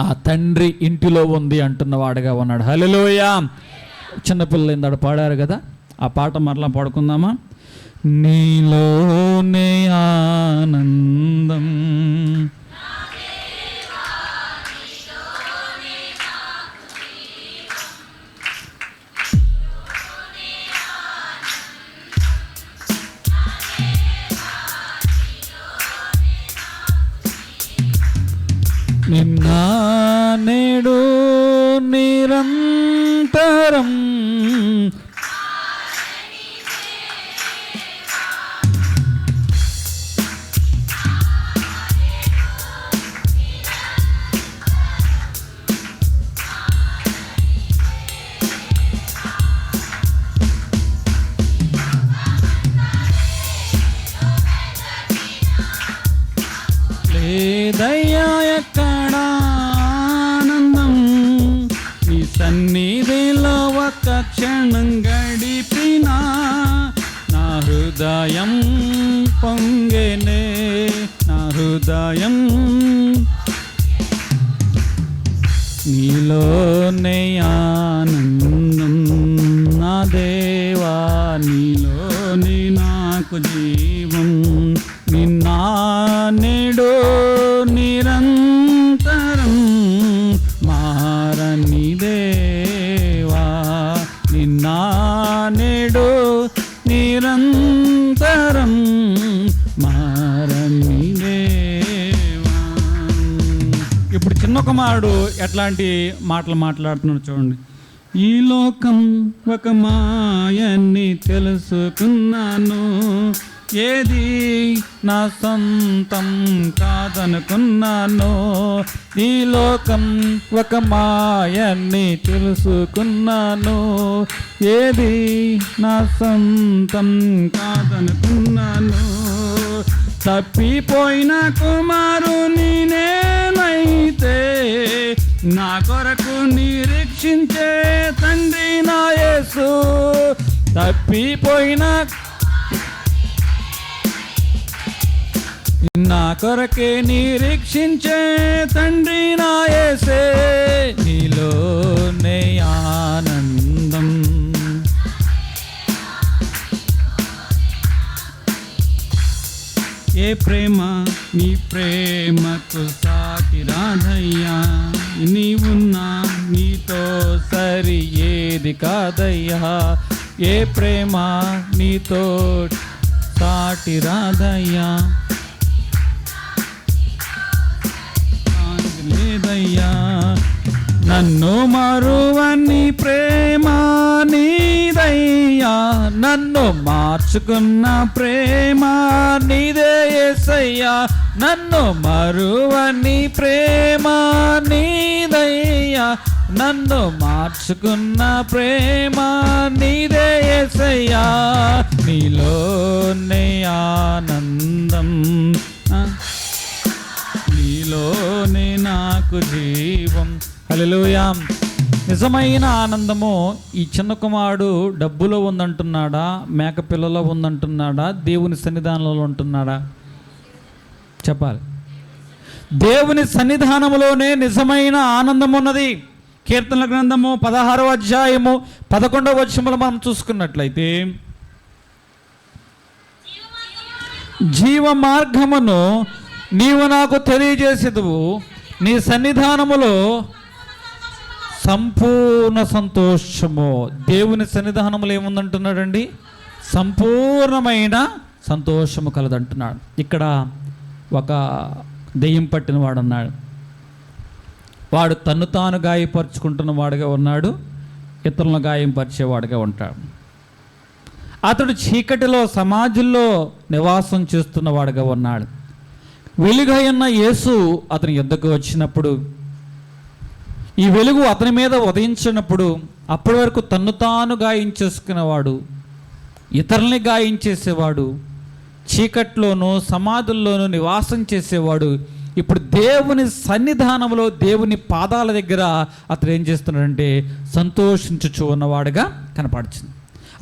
A: ఆ తండ్రి ఇంటిలో ఉంది అంటున్నవాడుగా ఉన్నాడు. హల్లెలూయా. చిన్నపిల్లలు ఇందాడు పాడారు కదా, ఆ పాట మరలా పాడుకుందామా? నీలోనే ఆనందం నిన్న నేడు నిరంతరం లేదయ్యా ఎక్కడ ఆనందం, నీ సన్నిధిలో ఒక క్షణం గడిపినా నా హృదయం పొంగెనే, నా హృదయం నీలోనే ఆనందం, నా దేవా నీలోనే నాకు జీవం, నిన్న నేడు నిరంతరం మారని దేవా, నిన్న నేడు నిరంతరం మారని దేవా. ఇప్పుడు చిన్న కుమారుడు ఎట్లాంటి మాటలు మాట్లాడుతున్నాడు చూడండి. ఈ లోకం ఒక మాయని తెలుసుకున్నాను, ఏది నా సొంతం కాదనుకున్నాను, ఈ లోకం ఒక మాయని తెలుసుకున్నాను, ఏది నా సొంతం కాదనుకున్నాను, తప్పిపోయిన కుమారుని నేనైతే నా కొరకు నిరీక్షించే తండ్రి నా యేసు, తప్పిపోయిన నా కొరకే నిరీక్షించే తండ్రి నా యేసే, నీలోనే ఆనందం. ఏ ప్రేమ నీ ప్రేమకు సాటి రాధయ్యా, నీవున్నా నీతో సరి ఏది కాదయ్యా, ఏ ప్రేమ నీతో సాటి రాధయ్యా, లేదయ్యా. నన్ను మరువని ప్రేమ నీదయ్యా, నన్ను మార్చుకున్న ప్రేమ నీదే యేసయ్యా, నన్ను మరువని ప్రేమ నీదయ్యా, నన్ను మార్చుకున్న ప్రేమ నీదే యేసయ్యా, నీలోనే ఆనందం, నీలోనే నాకు జీవం. హల్లెలూయా. నిజమైన ఆనందము ఈ చిన్న కుమారుడు డబ్బులో ఉందంటున్నాడా, మేక పిల్లలో ఉందంటున్నాడా, దేవుని సన్నిధానంలో ఉంటున్నాడా? చెప్పాలి. దేవుని సన్నిధానంలోనే నిజమైన ఆనందం ఉన్నది. కీర్తనల గ్రంథము 16వ అధ్యాయము 11వ వచనములో మనం చూసుకున్నట్లయితే, జీవ మార్గమును నీవు నాకు తెలియజేసేదువు, నీ సన్నిధానములో సంపూర్ణ సంతోషము. దేవుని సన్నిధానములో ఏముందంటున్నాడండి? సంపూర్ణమైన సంతోషము కలదంటున్నాడు. ఇక్కడ ఒక దెయ్యం పట్టిన వాడు ఉన్నాడు. వాడు తన్ను తాను గాయపరుచుకుంటున్న వాడుగా ఉన్నాడు, ఇతరులను గాయపరిచేవాడుగా ఉంటాడు. అతడు చీకటిలో సమాజంలో నివాసం చేస్తున్నవాడుగా ఉన్నాడు. వెలుగైన యేసు అతని యొద్దకు వచ్చినప్పుడు, ఈ వెలుగు అతని మీద ఉదయించినప్పుడు, అప్పటి వరకు తన్ను తాను గాయించేసుకునేవాడు, ఇతరుల్ని గాయించేసేవాడు, చీకట్లోనూ సమాధుల్లోనూ నివాసం చేసేవాడు, ఇప్పుడు దేవుని సన్నిధానంలో దేవుని పాదాల దగ్గర అతను ఏం చేస్తున్నాడంటే సంతోషించుచు ఉన్నవాడుగా కనపడుతుంది.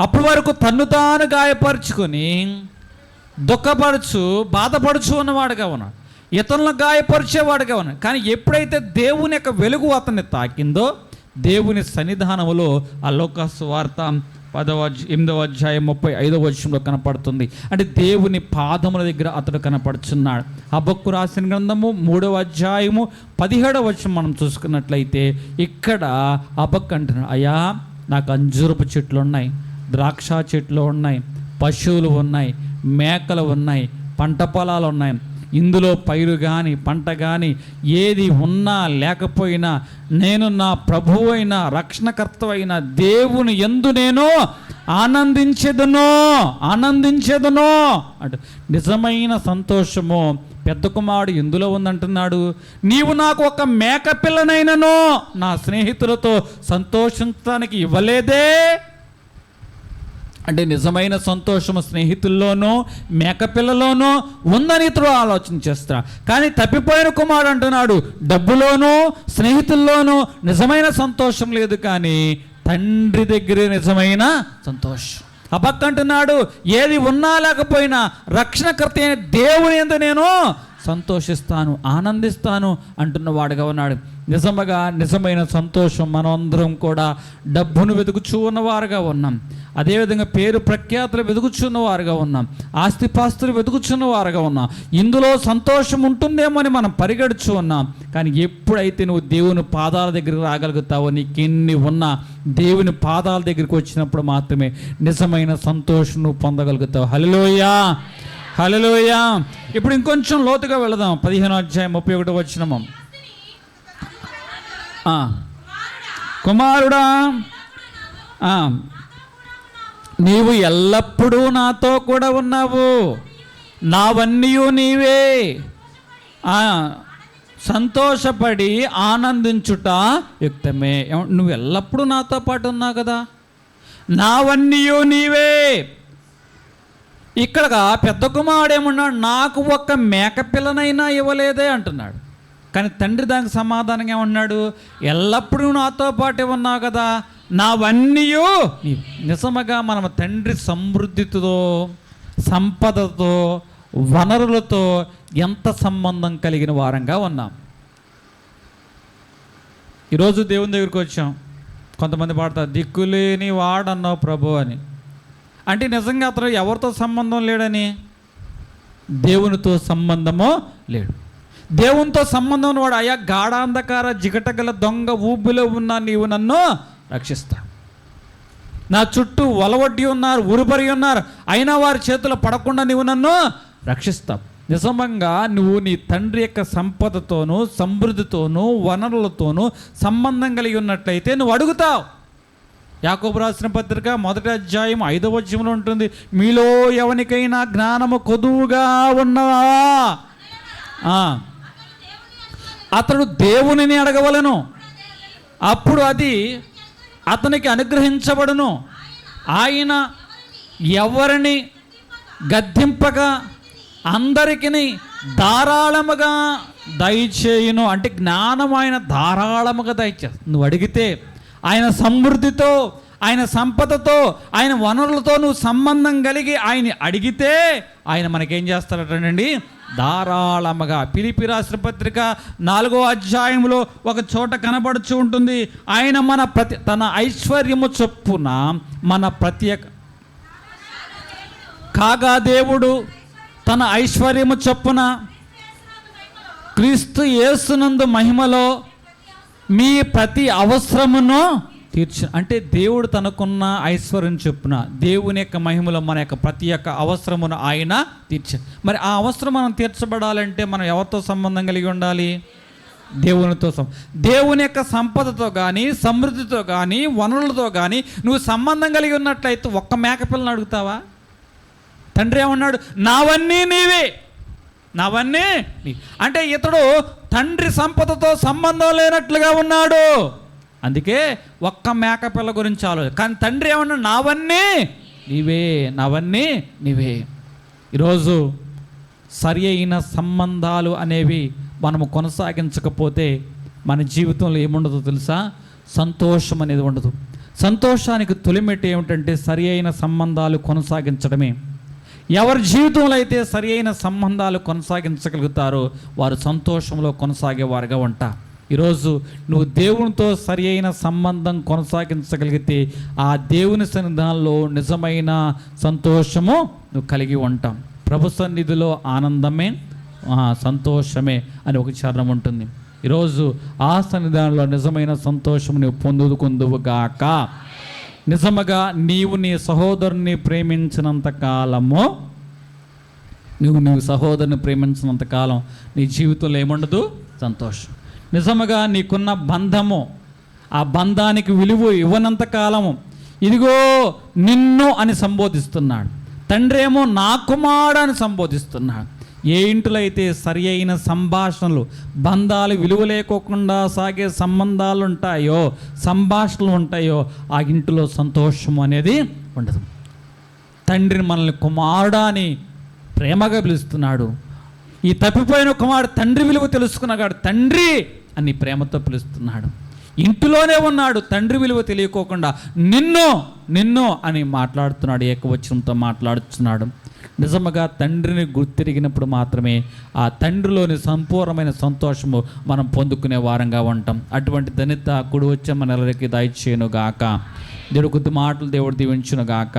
A: అప్పటి వరకు తన్ను తాను గాయపరుచుకొని దుఃఖపరచు బాధపడుచు ఉన్నవాడుగా ఉన్నాడు, ఇతరులను గాయపరిచేవాడుగా ఉన్నాడు. కానీ ఎప్పుడైతే దేవుని యొక్క వెలుగు అతన్ని తాకిందో, దేవుని సన్నిధానంలో ఆ లోకాసు వార్త 8వ అధ్యాయం 35వ వచనంలో కనపడుతుంది. అంటే దేవుని పాదముల దగ్గర అతడు కనపడుచున్నాడు. హబక్కు రాసిన గ్రంథము 3వ అధ్యాయము 17వ వచనం మనం చూసుకున్నట్లయితే ఇక్కడ హబక్కు అంటున్నాడు, అయ్యా నాకు అంజూరపు చెట్లు ఉన్నాయి, ద్రాక్ష చెట్లు ఉన్నాయి, పశువులు ఉన్నాయి, మేకలు ఉన్నాయి, పంట పొలాలు ఉన్నాయి, ఇందులో పైరు కానీ పంట కానీ ఏది ఉన్నా లేకపోయినా నేను నా ప్రభువు అయిన రక్షణకర్త అయిన దేవుని యందు నేను ఆనందించేదను అంటే నిజమైన సంతోషము పెద్ద కుమారుడు ఎందులో ఉందంటున్నాడు. నీవు నాకు ఒక మేక పిల్లనైనను నా స్నేహితులతో సంతోషించడానికి ఇవ్వలేదే. అంటే నిజమైన సంతోషము స్నేహితుల్లోనూ మేకపిల్లలోనూ ఉందని ఇతడు ఆలోచన చేస్తాడు. కానీ తప్పిపోయిన కుమారుడు అంటున్నాడు, డబ్బులోనూ స్నేహితుల్లోనూ నిజమైన సంతోషం లేదు, కానీ తండ్రి దగ్గరే నిజమైన సంతోషం. హబక్కు అంటున్నాడు, ఏది ఉన్నా లేకపోయినా రక్షణకర్త అయిన దేవుని యందు నేను సంతోషిస్తాను, ఆనందిస్తాను అంటున్నవాడుగా ఉన్నాడు. నిజమైన సంతోషం మనం అందరం కూడా డబ్బును వెతుకుచూ ఉన్నవారుగా ఉన్నాం, అదేవిధంగా పేరు ప్రఖ్యాతులు వెతుకుచున్నవారుగా ఉన్నాం, ఆస్తిపాస్తులు వెతుకుచున్నవారుగా ఉన్నాం. ఇందులో సంతోషం ఉంటుందేమో అని మనం పరిగెడుచు ఉన్నాం. కానీ ఎప్పుడైతే నువ్వు దేవుని పాదాల దగ్గరికి రాగలుగుతావో, నీకెన్ని ఉన్నా దేవుని పాదాల దగ్గరికి వచ్చినప్పుడు మాత్రమే నిజమైన సంతోషం నువ్వు పొందగలుగుతావు. హల్లెలూయా, హల్లెలూయా. ఇప్పుడు ఇంకొంచెం లోతుగా వెళదాం. 15వ అధ్యాయం 31వ వచనము. కుమారుడా, నీవు ఎల్లప్పుడూ నాతో కూడా ఉన్నావు, నావన్నీ నీవే, సంతోషపడి ఆనందించుట యుక్తమే. నువ్వు ఎల్లప్పుడూ నాతో పాటు ఉన్నావు కదా, నావన్నీ నీవే. ఇక్కడ పెద్ద కుమారుడు ఏమన్నాడు, నాకు ఒక్క మేకపిల్లనైనా ఇవ్వలేదే అంటున్నాడు. కానీ తండ్రి దానికి సమాధానంగా ఏమన్నాడు, ఎల్లప్పుడూ నాతో పాటే ఉన్నావు కదా, నావన్నీ. నిజముగా మనం తండ్రి సమృద్ధితో, సంపదతో, వనరులతో ఎంత సంబంధం కలిగిన వారంగా ఉన్నాం. ఈరోజు దేవుని దగ్గరికి వచ్చాం. కొంతమంది పాడతారు, దిక్కులేని వాడన్నావు ప్రభు అని. అంటే నిజంగా అతను ఎవరితో సంబంధం లేడని? దేవునితో సంబంధమో లేడు. దేవునితో సంబంధం ఉన్నవాడు, అయ్యా గాఢాంధకార జిగటగల దొంగ ఊబిలో ఉన్నా నీవు నన్ను రక్షిస్తా, నా చుట్టూ వలవడ్డి ఉన్నారు, ఉరుబరి ఉన్నారు, అయినా వారి చేతులు పడకుండా నీవు నన్ను రక్షిస్తావు. నిజంగా నువ్వు నీ తండ్రి యొక్క సంపదతోనూ సమృద్ధితోనూ వనరులతోనూ సంబంధం కలిగి ఉన్నట్లయితే నువ్వు అడుగుతావు. యాకోబు రాసిన పత్రిక 1వ అధ్యాయం 5వ వచనంలో ఉంటుంది, మీలో ఎవరికైనా జ్ఞానము కొదువుగా ఉన్నవా, అతడు దేవునిని అడగవలను, అప్పుడు అది అతనికి అనుగ్రహించబడును. ఆయన ఎవరిని గద్దింపగా అందరికీ ధారాళముగా దయచేయును. అంటే జ్ఞానం ఆయన ధారాళముగా దయచేస్తాడు. నువ్వు అడిగితే ఆయన సమృద్ధితో, ఆయన సంపదతో, ఆయన వనరులతో నువ్వు సంబంధం కలిగి ఆయన అడిగితే ఆయన మనకేం చేస్తాడటండి, ధారాళముగా. ఫిలిప్పీ రాసిన పత్రిక 4వ అధ్యాయంలో ఒక చోట కనబడుచు ఉంటుంది, ఆయన మన తన ఐశ్వర్యము చొప్పున మన ప్రత్యేక కాగా దేవుడు తన ఐశ్వర్యము చొప్పున క్రీస్తు యేసునందు మహిమలో మీ ప్రతి అవసరమును తీర్చు. అంటే దేవుడు తనకున్న ఐశ్వర్యం చొప్పున దేవుని యొక్క మహిమలో మన యొక్క ప్రతి ఒక్క అవసరమును ఆయన తీర్చాడు. మరి ఆ అవసరం మనం తీర్చబడాలంటే మనం ఎవరితో సంబంధం కలిగి ఉండాలి? దేవునితో. దేవుని యొక్క సంపదతో కానీ, సమృద్ధితో కానీ, వనరులతో కానీ నువ్వు సంబంధం కలిగి ఉన్నట్లయితే ఒక్క మేకపిల్లని అడుగుతావా? తండ్రి ఏమన్నాడు, నావన్నీ నీవే, నావన్నీ అంటే ఇతడు తండ్రి సంపదతో సంబంధం లేనట్లుగా ఉన్నాడు. అందుకే ఒక్క మేకపిల్ల గురించి ఆలోచన. కానీ తండ్రి ఏమన్నా నావన్నీ నీవే, నావన్నీ నీవే. ఈరోజు సరి అయిన సంబంధాలు అనేవి మనము కొనసాగించకపోతే మన జీవితంలో ఏముండదో తెలుసా? సంతోషం అనేది ఉండదు. సంతోషానికి తొలిమెట్టు ఏమిటంటే సరి అయిన సంబంధాలు కొనసాగించడమే. ఎవరి జీవితంలో అయితే సరి అయిన సంబంధాలు కొనసాగించగలుగుతారో వారు సంతోషంలో కొనసాగేవారుగా ఉంటారు. ఈరోజు నువ్వు దేవునితో సరి అయిన సంబంధం కొనసాగించగలిగితే ఆ దేవుని సన్నిధానంలో నిజమైన సంతోషము నువ్వు కలిగి ఉంటాం. ప్రభు సన్నిధిలో ఆనందమే సంతోషమే అని ఒక చరణం ఉంటుంది. ఈరోజు ఆ సన్నిధానంలో నిజమైన సంతోషం నువ్వు పొందుకుందువుగాక. నిజముగా నీవు నీ సహోదరుని ప్రేమించినంత కాలము, నువ్వు సహోదరుని ప్రేమించినంత కాలం నీ జీవితంలో ఏముండదు? సంతోషం. నిజముగా నీకున్న బంధము, ఆ బంధానికి విలువ ఇవ్వనంత కాలము ఇదిగో నిన్ను అని సంబోధిస్తున్నాడు. తండ్రి ఏమో నా కుమారుడు అని సంబోధిస్తున్నాడు. ఏ ఇంటిలో అయితే సరి అయిన సంభాషణలు, బంధాలు విలువ లేకోకుండా సాగే సంబంధాలు ఉంటాయో, సంభాషణలు ఉంటాయో, ఆ ఇంటిలో సంతోషం అనేది ఉండదు. తండ్రిని మనల్ని కుమారుడా అని ప్రేమగా పిలుస్తున్నాడు. ఈ తప్పిపోయిన కుమారుడు తండ్రి విలువ తెలుసుకున్నాడు, తండ్రి అని ప్రేమతో పిలుస్తున్నాడు. ఇంటిలోనే ఉన్నాడు, తండ్రి విలువ తెలియకోకుండా నిన్ను అని మాట్లాడుతున్నాడు, ఏకవచనంతో మాట్లాడుతున్నాడు. నిజముగా తండ్రిని గుర్తిరిగినప్పుడు మాత్రమే ఆ తండ్రిలోని సంపూర్ణమైన సంతోషము మనం పొందుకునే వారంగా ఉంటాం. అటువంటి ధన్యత కుడి వచ్చే మన నెలకి దయచేయును గాక. దేవుడి కొద్ది మాటలు దేవుడు దీవించును గాక.